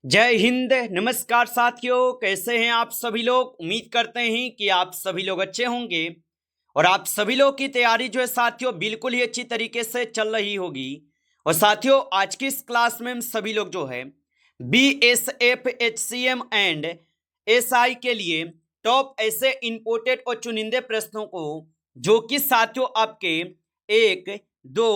जय हिंद। नमस्कार साथियों, कैसे हैं आप सभी लोग। उम्मीद करते हैं कि आप सभी लोग अच्छे होंगे और आप सभी लोग की तैयारी जो है साथियों बिल्कुल ही अच्छी तरीके से चल रही होगी। और साथियों आज की इस क्लास में हम सभी लोग जो है BSF HCM एंड SI के लिए टॉप ऐसे इंपोर्टेड और चुनिंदे प्रश्नों को जो कि साथियों आपके 1, 2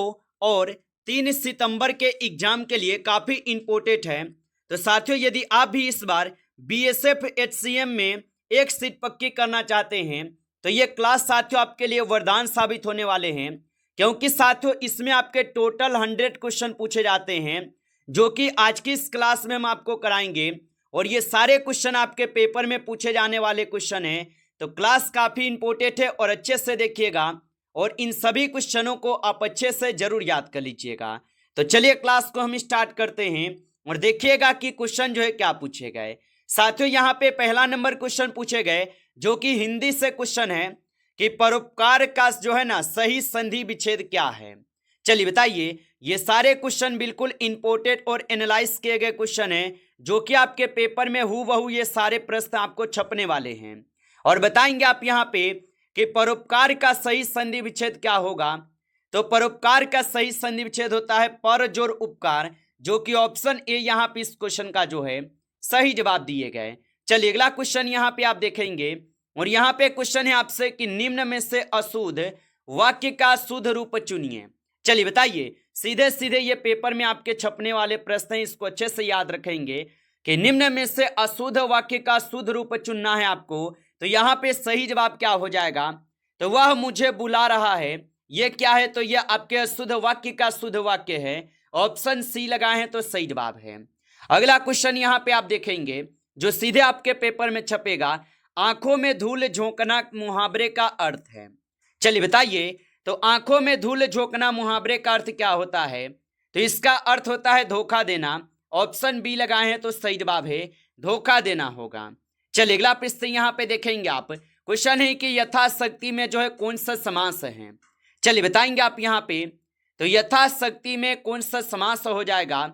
और 3 सितंबर के एग्जाम के लिए काफी इंपोर्टेंट है। तो साथियों यदि आप भी इस बार BSF HCM में एक सीट पक्की करना चाहते हैं तो ये क्लास साथियों आपके लिए वरदान साबित होने वाले हैं, क्योंकि साथियों इसमें आपके टोटल 100 क्वेश्चन पूछे जाते हैं जो कि आज की इस क्लास में हम आपको कराएंगे। और ये सारे क्वेश्चन आपके पेपर में पूछे जाने वाले क्वेश्चन हैं। तो क्लास काफी इंपोर्टेंट है और अच्छे से देखिएगा और इन सभी क्वेश्चनों को आप अच्छे से जरूर याद कर लीजिएगा। तो चलिए क्लास को हम स्टार्ट करते हैं और देखिएगा कि क्वेश्चन जो है क्या पूछे गए। साथियों यहाँ पे पहला नंबर क्वेश्चन पूछे गए जो कि हिंदी से क्वेश्चन है कि परोपकार का जो है ना सही संधि विच्छेद क्या है। चलिए बताइए। ये सारे क्वेश्चन बिल्कुल इंपोर्टेंट और एनालाइज किए गए क्वेश्चन है जो कि आपके पेपर में हूबहू ये सारे प्रश्न आपको छपने वाले हैं और बताएंगे आप यहाँ पे कि परोपकार का सही संधि विच्छेद क्या होगा। तो परोपकार का सही संधि विच्छेद होता है पर जोड़ उपकार, जो कि ऑप्शन ए यहाँ पे इस क्वेश्चन का जो है सही जवाब दिए गए। चलिए अगला क्वेश्चन यहाँ पे आप देखेंगे और यहाँ पे क्वेश्चन है आपसे कि निम्न में से अशुद्ध वाक्य का शुद्ध रूप चुनिए। चलिए बताइए। सीधे सीधे ये पेपर में आपके छपने वाले प्रश्न हैं, इसको अच्छे से याद रखेंगे कि निम्न में से अशुद्ध वाक्य का शुद्ध रूप चुनना है आपको। तो यहाँ पे सही जवाब क्या हो जाएगा। तो वह मुझे बुला रहा है, ये क्या है। तो यह आपके शुद्ध वाक्य का शुद्ध वाक्य है। ऑप्शन सी लगाए हैं तो सही जवाब है। अगला क्वेश्चन यहाँ पे आप देखेंगे जो सीधे आपके पेपर में छपेगा, आंखों में धूल झोंकना मुहावरे का अर्थ है। चलिए बताइए। तो आंखों में धूल झोंकना मुहावरे का अर्थ क्या होता है। तो इसका अर्थ होता है धोखा देना। ऑप्शन बी लगाए हैं तो सही जवाब है धोखा देना होगा। चलिए अगला प्रश्न यहाँ पे देखेंगे आप। क्वेश्चन है कि यथाशक्ति में जो है कौन सा समास है। चलिए बताएंगे आप यहाँ पे। तो यथाशक्ति में कौन सा समास हो जाएगा।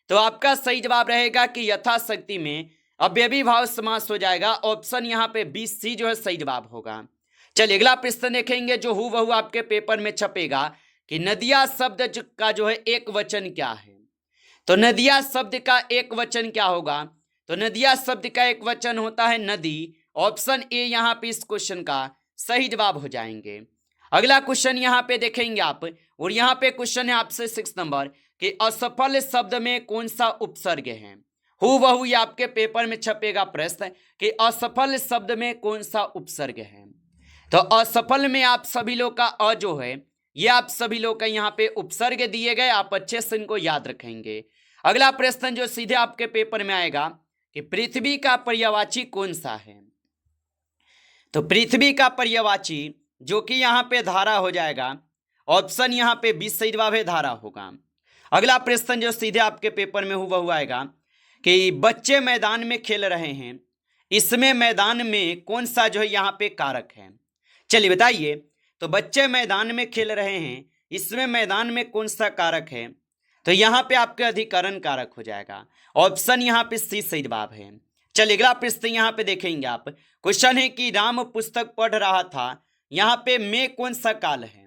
तो आपका सही जवाब रहेगा कि यथाशक्ति में अव्ययी भाव समास हो जाएगा। ऑप्शन यहाँ पे बी सी जो है सही जवाब होगा। चलिए अगला प्रश्न देखेंगे जो हूबहू आपके पेपर में छपेगा कि नदिया शब्द का जो है एक वचन क्या है। तो नदिया शब्द का एक वचन क्या होगा। तो नदिया शब्द का एक वचन होता है नदी। ऑप्शन ए यहाँ पे इस क्वेश्चन का सही जवाब हो जाएंगे। अगला क्वेश्चन यहाँ पे देखेंगे आप और यहाँ पे क्वेश्चन है आपसे 6 नंबर कि असफल शब्द में कौन सा उपसर्ग है। हूबहू ये आपके पेपर में छपेगा प्रश्न कि असफल शब्द में कौन सा उपसर्ग है। तो असफल में आप सभी लोग का अ जो है ये आप सभी लोग का यहाँ पे उपसर्ग दिए गए, आप अच्छे से इनको याद रखेंगे। अगला प्रश्न जो सीधे आपके पेपर में आएगा कि पृथ्वी का पर्यायवाची कौन सा है। तो पृथ्वी का पर्यायवाची जो कि यहाँ पे धारा हो जाएगा। ऑप्शन यहाँ पे 20 सही जवाब है धारा होगा। अगला प्रश्न जो सीधे आपके पेपर में हूबहू आएगा कि बच्चे मैदान में खेल रहे हैं, इसमें मैदान में कौन सा जो है यहाँ पे कारक है। चलिए बताइए। तो बच्चे मैदान में खेल रहे हैं, इसमें मैदान में कौन सा कारक है। तो यहाँ पे आपके अधिकरण कारक हो जाएगा। ऑप्शन यहाँ पे सी सही जवाब है। चलिए अगला प्रश्न यहाँ पे देखेंगे आप। क्वेश्चन है कि राम पुस्तक पढ़ रहा था, यहाँ पे में कौन सा काल है।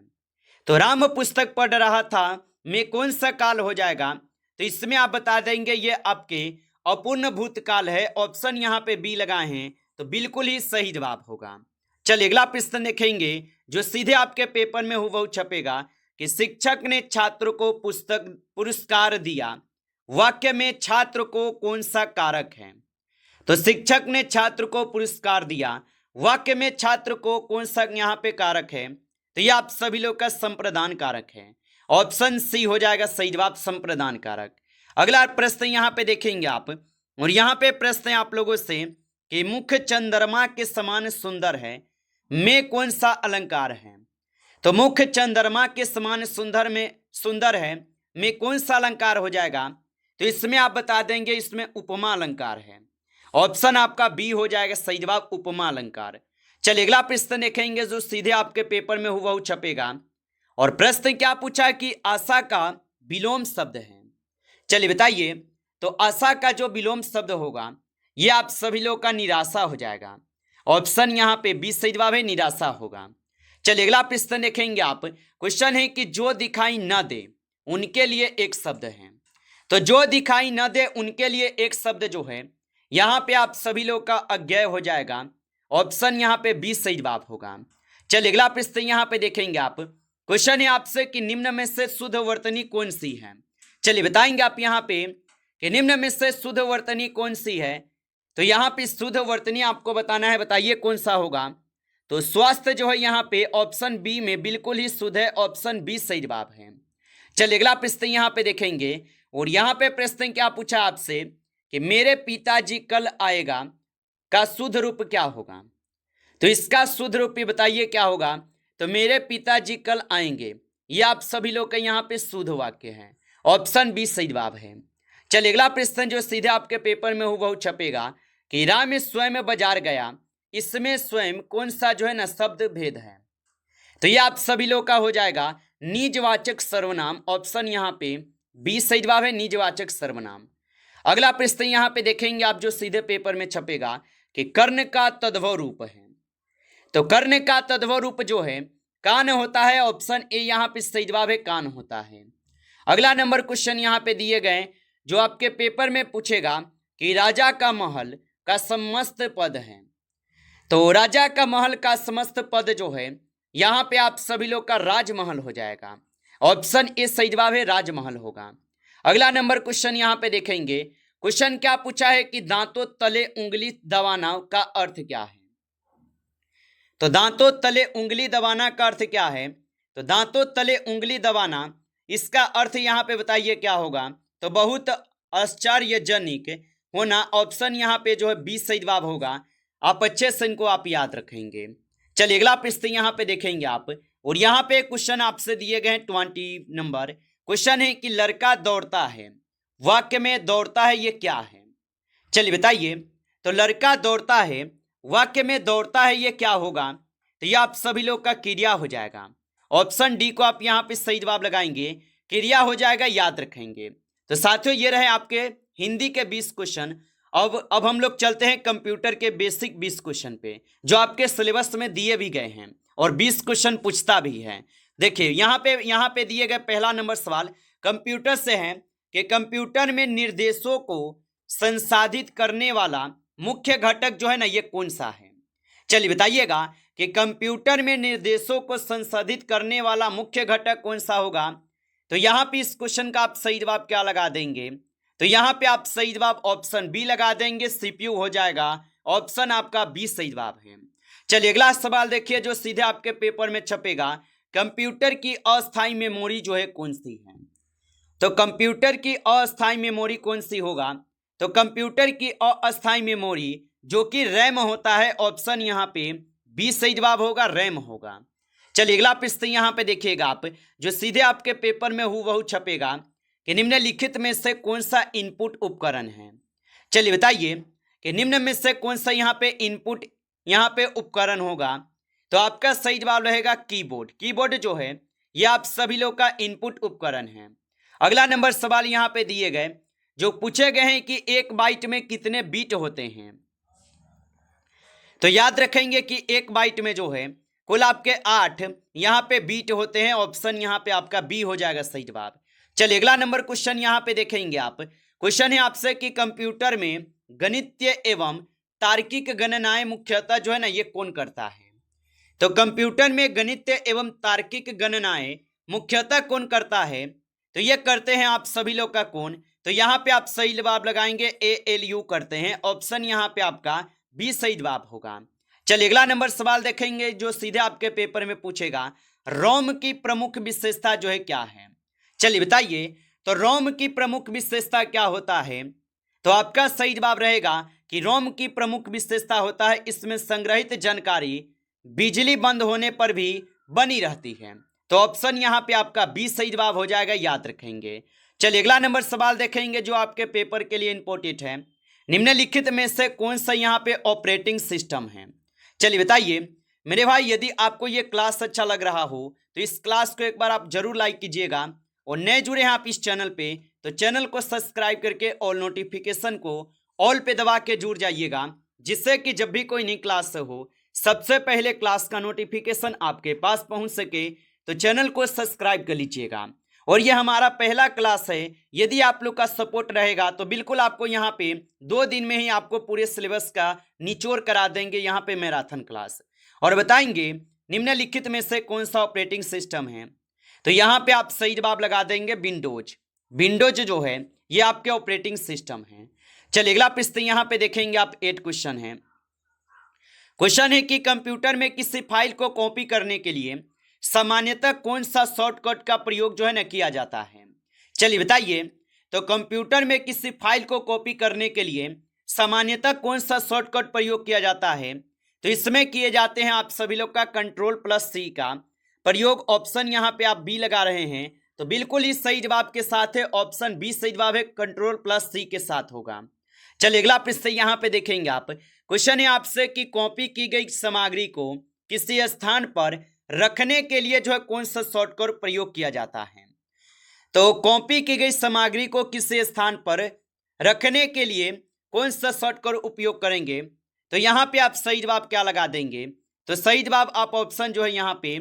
तो राम पुस्तक पढ़ रहा था में कौन सा काल हो जाएगा। तो इसमें आप बता देंगे ये आपके अपूर्ण भूतकाल है। ऑप्शन यहाँ पे बी लगाए हैं तो बिल्कुल ही सही जवाब होगा। चलिए अगला प्रश्न देखेंगे जो सीधे आपके पेपर में हूबहू छपेगा कि शिक्षक ने छात्र को पुस्तक पुरस्कार दिया, वाक्य में छात्र को कौन सा कारक है। तो शिक्षक ने छात्र को पुरस्कार दिया, वाक्य में छात्र को कौन सा यहाँ पे कारक है। तो ये आप सभी लोग का संप्रदान कारक है। ऑप्शन सी हो जाएगा सही जवाब संप्रदान कारक। अगला प्रश्न यहाँ पे देखेंगे आप और यहाँ पे प्रश्न है आप लोगों से कि मुख चंद्रमा के समान सुंदर है में कौन सा अलंकार है। तो मुख चंद्रमा के समान सुंदर है में कौन सा अलंकार हो जाएगा। तो इसमें आप बता देंगे इसमें उपमा अलंकार है। ऑप्शन आपका बी हो जाएगा सही जवाब उपमा अलंकार। चलिए अगला प्रश्न देखेंगे जो सीधे आपके पेपर में हूबहू छपेगा और प्रश्न क्या पूछा कि आशा का विलोम शब्द है। चलिए बताइए। तो आशा का जो विलोम शब्द होगा ये आप सभी लोग का निराशा हो जाएगा। ऑप्शन यहाँ पे बी सही जवाब है, निराशा होगा। चलिए अगला प्रश्न देखेंगे आप। क्वेश्चन है कि जो दिखाई न दे उनके लिए एक शब्द है। तो जो दिखाई न दे उनके लिए एक शब्द जो है यहाँ पे आप सभी लोग का अज्ञेय हो जाएगा। ऑप्शन यहाँ पे बी सही जवाब होगा। चलिए अगला प्रश्न यहाँ पे देखेंगे आप। क्वेश्चन है आपसे कि निम्न में से शुद्ध वर्तनी कौन सी है। चलिए बताएंगे आप यहाँ पे कि निम्न में से शुद्ध वर्तनी कौन सी है। तो यहाँ पे शुद्ध वर्तनी आपको बताना है, बताइए कौन सा होगा। तो स्वास्थ्य जो है यहाँ पे ऑप्शन बी में बिल्कुल ही शुद्ध है, ऑप्शन बी सही जवाब है। चलिए अगला प्रश्न यहाँ पे देखेंगे और यहाँ पे प्रश्न क्या पूछा आपसे कि मेरे पिताजी कल आएगा का शुद्ध रूप क्या होगा। तो इसका शुद्ध रूप भी बताइए क्या होगा। तो मेरे पिताजी कल आएंगे, ये आप सभी लोग का यहाँ पे शुद्ध वाक्य है, ऑप्शन बी सही जवाब है। चलिए अगला प्रश्न जो सीधे आपके पेपर में हुबहू छपेगा कि राम स्वयं बाजार गया, इसमें स्वयं कौन सा जो है ना शब्द भेद है। तो ये आप सभी लोग का हो जाएगा निजवाचक सर्वनाम, ऑप्शन यहाँ पे बी सही जवाब है, निजवाचक सर्वनाम। अगला प्रश्न यहाँ पे देखेंगे आप जो सीधे पेपर में छपेगा कि कर्ण का तद्भव रूप है। तो कर्ण का तद्भव रूप जो है कान होता है, ऑप्शन ए यहाँ पे सही जवाब है, कान होता है। अगला नंबर क्वेश्चन यहाँ पे दिए गए जो आपके पेपर में पूछेगा कि राजा का महल का समस्त पद है। तो राजा का महल का समस्त पद जो है यहाँ पे आप सभी लोग का राजमहल हो जाएगा, ऑप्शन ए सही जवाब है, राजमहल होगा। अगला नंबर क्वेश्चन यहाँ पे देखेंगे। क्वेश्चन क्या पूछा है कि दांतों तले उंगली दबाना का अर्थ क्या है। तो दांतों तले उंगली दबाना का अर्थ क्या है। तो दांतों तले उंगली दबाना इसका अर्थ यहाँ पे बताइए क्या होगा। तो बहुत आश्चर्यजनक होना, ऑप्शन यहाँ पे जो है बी सही जवाब होगा। आप अच्छे से इनको आप याद रखेंगे। चलिए अगला प्रश्न यहाँ पे देखेंगे आप और यहाँ पे क्वेश्चन आपसे दिए गए 20 नंबर क्वेश्चन है कि लड़का दौड़ता है, वाक्य में दौड़ता है ये क्या है। चलिए बताइए। तो लड़का दौड़ता है, वाक्य में दौड़ता है ये क्या होगा। तो ये आप सभी लोग का क्रिया हो जाएगा, ऑप्शन डी को आप यहाँ पे सही जवाब लगाएंगे, क्रिया हो जाएगा, याद रखेंगे। तो साथियों ये रहे आपके हिंदी के 20 क्वेश्चन। अब हम लोग चलते हैं कंप्यूटर के बेसिक 20 क्वेश्चन पे जो आपके सिलेबस में दिए भी गए हैं और 20 क्वेश्चन पूछता भी है। देखिए यहाँ पे दिए गए पहला नंबर सवाल कंप्यूटर से है कि कंप्यूटर में निर्देशों को संसाधित करने वाला मुख्य घटक जो है ना ये कौन सा है। चलिए बताइएगा कि कंप्यूटर में निर्देशों को संसाधित करने वाला मुख्य घटक कौन सा होगा। तो यहाँ पे इस क्वेश्चन का आप सही जवाब क्या लगा देंगे। तो यहाँ पे आप सही जवाब ऑप्शन बी लगा देंगे, सीपीयू हो जाएगा, ऑप्शन आपका बी सही जवाब है। चलिए अगला सवाल देखिए जो सीधे आपके पेपर में छपेगा। कंप्यूटर की अस्थायी मेमोरी जो है कौन सी है। तो कंप्यूटर की अस्थायी मेमोरी कौन सी होगा। तो कंप्यूटर की अस्थायी मेमोरी जो कि रैम होता है, ऑप्शन यहाँ पे बी सही जवाब होगा, रैम होगा। चलिए अगला प्रश्न यहाँ पे देखिएगा आप जो सीधे आपके पेपर में हुबहू छपेगा कि निम्नलिखित में से कौन सा इनपुट उपकरण है। चलिए बताइए कि निम्न में से कौन सा यहाँ पे इनपुट यहाँ पे उपकरण होगा। तो आपका सही जवाब रहेगा कीबोर्ड। कीबोर्ड जो है ये आप सभी लोग का इनपुट उपकरण है। अगला नंबर सवाल यहाँ पे दिए गए जो पूछे गए हैं कि एक बाइट में कितने बीट होते हैं। तो याद रखेंगे कि एक बाइट में जो है कुल आपके 8 यहाँ पे बीट होते हैं, ऑप्शन यहाँ पे आपका बी हो जाएगा सही जवाब। चलिए अगला नंबर क्वेश्चन यहाँ पे देखेंगे आप। क्वेश्चन है आपसे कि कंप्यूटर में गणितीय एवं तार्किक गणनाएं मुख्यतः जो है ना ये कौन करता है। तो कंप्यूटर में गणितीय एवं तार्किक गणनाएं मुख्यतः कौन करता है। तो ये करते हैं आप सभी लोग का कौन। तो यहाँ पे आप सही जवाब लगाएंगे ALU करते हैं, ऑप्शन यहाँ पे आपका बी सही जवाब होगा। चलिए अगला नंबर सवाल देखेंगे जो सीधे आपके पेपर में पूछेगा रोम की प्रमुख विशेषता जो है क्या है। चलिए बताइए। तो रोम की प्रमुख विशेषता क्या होता है। तो आपका सही जवाब रहेगा कि रोम की प्रमुख विशेषता होता है इसमें संग्रहित जानकारी बिजली बंद होने पर भी बनी रहती है। तो ऑप्शन यहाँ पे आपका बी सही जवाब हो जाएगा, याद रखेंगे। चलिए अगला नंबर सवाल देखेंगे जो आपके पेपर के लिए इंपॉर्टेंट है। निम्नलिखित में से कौन सा यहाँ पे ऑपरेटिंग सिस्टम है। चलिए बताइए मेरे भाई। यदि आपको ये क्लास अच्छा लग रहा हो तो इस क्लास को एक बार आप जरूर लाइक कीजिएगा और नए जुड़े हैं आप इस चैनल पे तो चैनल को सब्सक्राइब करके ऑल नोटिफिकेशन को ऑल पे दबा के जुड़ जाइएगा, जिससे कि जब भी कोई नई क्लास हो सबसे पहले क्लास का नोटिफिकेशन आपके पास पहुंच सके। तो चैनल को सब्सक्राइब कर लीजिएगा। और ये हमारा पहला क्लास है। यदि आप लोग का सपोर्ट रहेगा तो बिल्कुल आपको यहाँ पे 2 दिन में ही आपको पूरे सिलेबस का निचोड़ करा देंगे यहाँ पे मैराथन क्लास, और बताएंगे निम्नलिखित में से कौन सा ऑपरेटिंग सिस्टम है। तो यहाँ पे आप सही जवाब लगा देंगे विंडोज। विंडोज जो है ये आपके ऑपरेटिंग सिस्टम है। चलिए अगला प्रश्न यहाँ पे देखेंगे आप 8 क्वेश्चन है। क्वेश्चन है कि कंप्यूटर में किसी फाइल को कॉपी करने के लिए सामान्यतः कौन सा शॉर्टकट का प्रयोग जो है ना किया जाता है। चलिए बताइए। तो कंप्यूटर में किसी फाइल को कॉपी करने के लिए सामान्यतः कौन सा शॉर्टकट प्रयोग किया जाता है। तो इसमें किए जाते हैं आप सभी लोग का Ctrl+C का प्रयोग। ऑप्शन यहाँ पे आप बी लगा रहे हैं तो बिल्कुल ही सही जवाब के साथ है, ऑप्शन बी सही जवाब है, Ctrl+C के साथ होगा। चलिए अगला प्रश्न यहाँ पे देखेंगे आप। क्वेश्चन है आपसे कि कॉपी की गई सामग्री को किसी स्थान पर रखने के लिए जो है कौन सा शॉर्टकट प्रयोग किया जाता है। तो कॉपी की गई सामग्री को किसी स्थान पर रखने के लिए कौन सा शॉर्टकट उपयोग करेंगे। तो यहाँ पे आप सही जवाब क्या लगा देंगे। तो सही जवाब आप ऑप्शन जो है यहाँ पे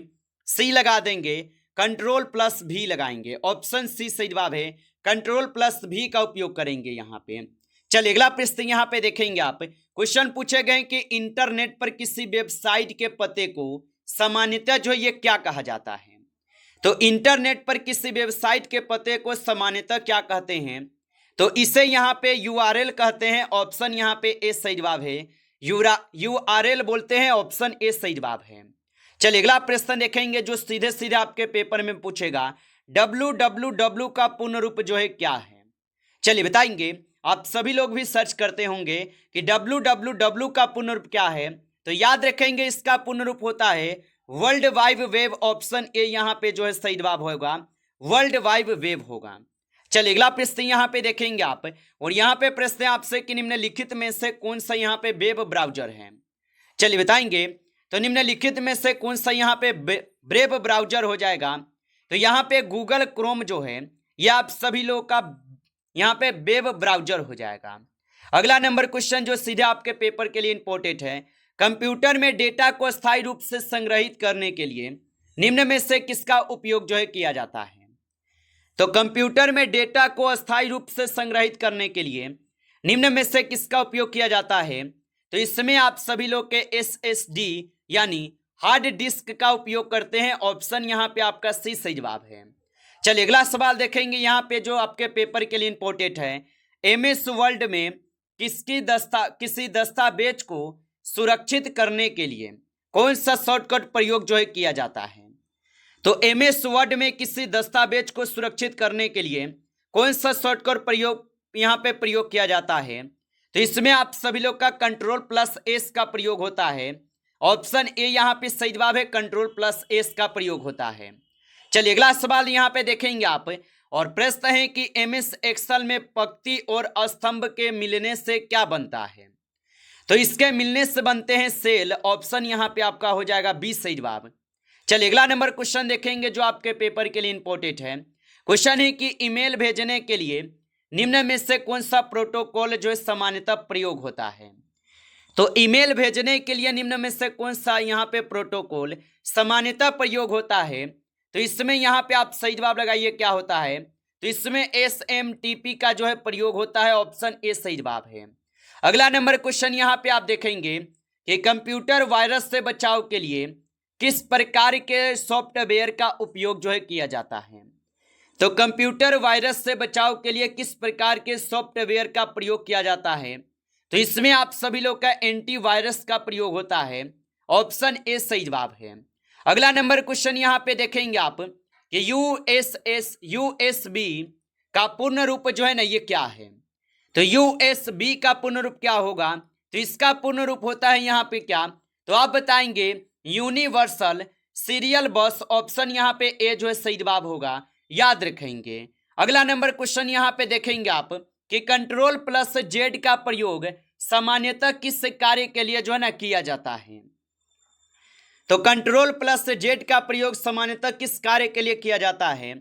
सी लगा देंगे, Ctrl+V लगाएंगे। ऑप्शन सी सही जवाब है, Ctrl+V का उपयोग करेंगे यहाँ पे। चलिए अगला प्रश्न यहाँ पे देखेंगे आप। क्वेश्चन पूछे गए कि इंटरनेट पर किसी वेबसाइट के पते को सामान्यतः जो है ये क्या कहा जाता है। तो इंटरनेट पर किसी वेबसाइट के पते को सामान्यतः क्या कहते हैं। तो इसे यहाँ पे URL कहते हैं। ऑप्शन यहाँ पे ए सही जवाब है, URL बोलते हैं। ऑप्शन ए सही जवाब है। चलिए अगला प्रश्न देखेंगे जो सीधे सीधे आपके पेपर में पूछेगा, www का पूर्ण रूप जो है क्या है। चलिए बताएंगे। आप सभी लोग भी सर्च करते होंगे कि www का पूर्ण रूप क्या है। तो याद रखेंगे इसका पूर्ण रूप होता है world wide web. Option A यहाँ पे जो है सही जवाब होगा, वर्ल्ड वाइड वेब होगा। चलिए अगला प्रश्न यहाँ पे देखेंगे आप। और यहाँ पे प्रश्न है आपसे कि निम्नलिखित में से कौन सा यहाँ पे वेब ब्राउजर है। चलिए बताएंगे। तो निम्नलिखित में से कौन सा यहाँ पे वेब ब्राउजर हो जाएगा। तो यहाँ पे गूगल क्रोम जो है यह आप सभी लोग का यहाँ पे वेब ब्राउजर हो जाएगा। अगला नंबर क्वेश्चन जो सीधे आपके पेपर के लिए इंपॉर्टेंट है, कंप्यूटर में डेटा को अस्थायी रूप से संग्रहित करने के लिए निम्न में से किसका उपयोग जो है किया जाता है। तो कंप्यूटर में डेटा को अस्थायी रूप से संग्रहित करने के लिए निम्न में से किसका उपयोग किया जाता है। तो इसमें आप सभी लोग के SSD यानी हार्ड डिस्क का उपयोग करते हैं। ऑप्शन यहाँ पे आपका सी सही जवाब है। चलिए अगला सवाल देखेंगे यहाँ पे जो आपके पेपर के लिए इंपॉर्टेंट है। MS वर्ल्ड में किसी दस्तावेज को सुरक्षित करने के लिए कौन सा शॉर्टकट प्रयोग जो है किया जाता है। तो MS वर्ड में किसी दस्तावेज को सुरक्षित करने के लिए कौन सा शॉर्टकट प्रयोग यहाँ पे प्रयोग किया जाता है। तो इसमें आप सभी लोग का Ctrl+S का प्रयोग होता है। ऑप्शन ए यहाँ पे सही जवाब है, Ctrl+S का प्रयोग होता है। चलिए अगला सवाल यहाँ पे देखेंगे आप। और प्रश्न है कि MS एक्सेल में पंक्ति और स्तंभ के मिलने से क्या बनता है। तो इसके मिलने से बनते हैं सेल। ऑप्शन यहाँ पे आपका हो जाएगा बी सही जवाब। चलिए अगला नंबर क्वेश्चन देखेंगे जो आपके पेपर के लिए इंपॉर्टेंट है। क्वेश्चन है कि ईमेल भेजने के लिए निम्न में से कौन सा प्रोटोकॉल जो है सामान्यतः प्रयोग होता है। तो ईमेल भेजने के लिए निम्न में से कौन सा यहाँ पे प्रोटोकॉल सामान्यतः प्रयोग होता है। तो इसमें यहाँ पे आप सही जवाब लगाइए क्या होता है। तो इसमें SMTP का जो है प्रयोग होता है। ऑप्शन ए सही जवाब है। अगला नंबर क्वेश्चन यहाँ पे आप देखेंगे कि कंप्यूटर वायरस से बचाव के लिए किस प्रकार के सॉफ्टवेयर का उपयोग जो है किया जाता है। तो कंप्यूटर वायरस से बचाव के लिए किस प्रकार के सॉफ्टवेयर का प्रयोग किया जाता है। तो इसमें आप सभी लोग का एंटीवायरस का प्रयोग होता है। ऑप्शन ए सही जवाब है। अगला नंबर क्वेश्चन यहाँ पे देखेंगे आप कि USB का पूर्ण रूप जो है ना ये क्या है। तो USB का पूर्ण रूप क्या होगा। तो इसका पूर्ण रूप होता है यहाँ पे क्या, तो आप बताएंगे यूनिवर्सल सीरियल बस। ऑप्शन यहाँ पे ए जो है सही जवाब होगा, याद रखेंगे। अगला नंबर क्वेश्चन यहाँ पे देखेंगे आप कि Ctrl+Z का प्रयोग सामान्यतः किस कार्य के लिए जो है ना किया जाता है। तो Ctrl+Z का प्रयोग सामान्यतः किस कार्य के लिए किया जाता है।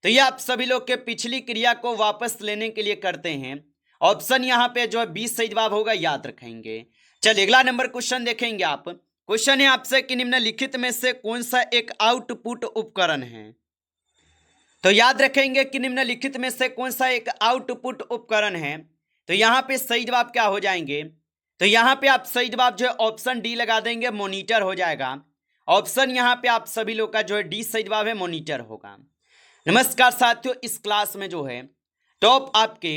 तो ये आप सभी लोग के पिछली क्रिया को वापस लेने के लिए करते हैं। ऑप्शन यहाँ पे जो है 20 सही जवाब होगा, याद रखेंगे। चलिए अगला नंबर क्वेश्चन देखेंगे आप। क्वेश्चन है आपसे कि निम्नलिखित में से कौन सा एक आउटपुट उपकरण है। तो याद रखेंगे कि निम्नलिखित में से कौन सा एक आउटपुट उपकरण है। तो यहाँ पे सही जवाब क्या हो जाएंगे, तो यहाँ पे आप सही जवाब जो है ऑप्शन डी लगा देंगे, मॉनिटर हो जाएगा। ऑप्शन यहाँ पे आप सभी लोग का जो है डी सही जवाब है, मॉनिटर होगा। नमस्कार साथियों, इस क्लास में जो है टॉप आपके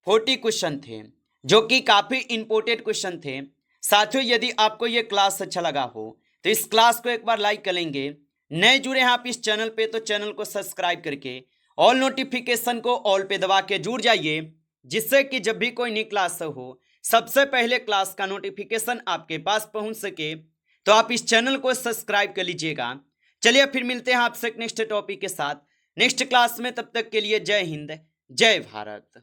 40 क्वेश्चन थे जो कि काफी इंपॉर्टेंट क्वेश्चन थे। साथियों यदि आपको ये क्लास अच्छा लगा हो तो इस क्लास को एक बार लाइक कर लेंगे। नए जुड़े हैं आप इस चैनल पे तो चैनल को सब्सक्राइब करके ऑल नोटिफिकेशन को ऑल पे दबा के जुड़ जाइए, जिससे कि जब भी कोई नई क्लास हो सबसे पहले क्लास का नोटिफिकेशन आपके पास पहुंच सके। तो आप इस चैनल को सब्सक्राइब कर लीजिएगा। चलिए फिर मिलते हैं आपसे नेक्स्ट टॉपिक के साथ नेक्स्ट क्लास में। तब तक के लिए जय हिंद, जय भारत।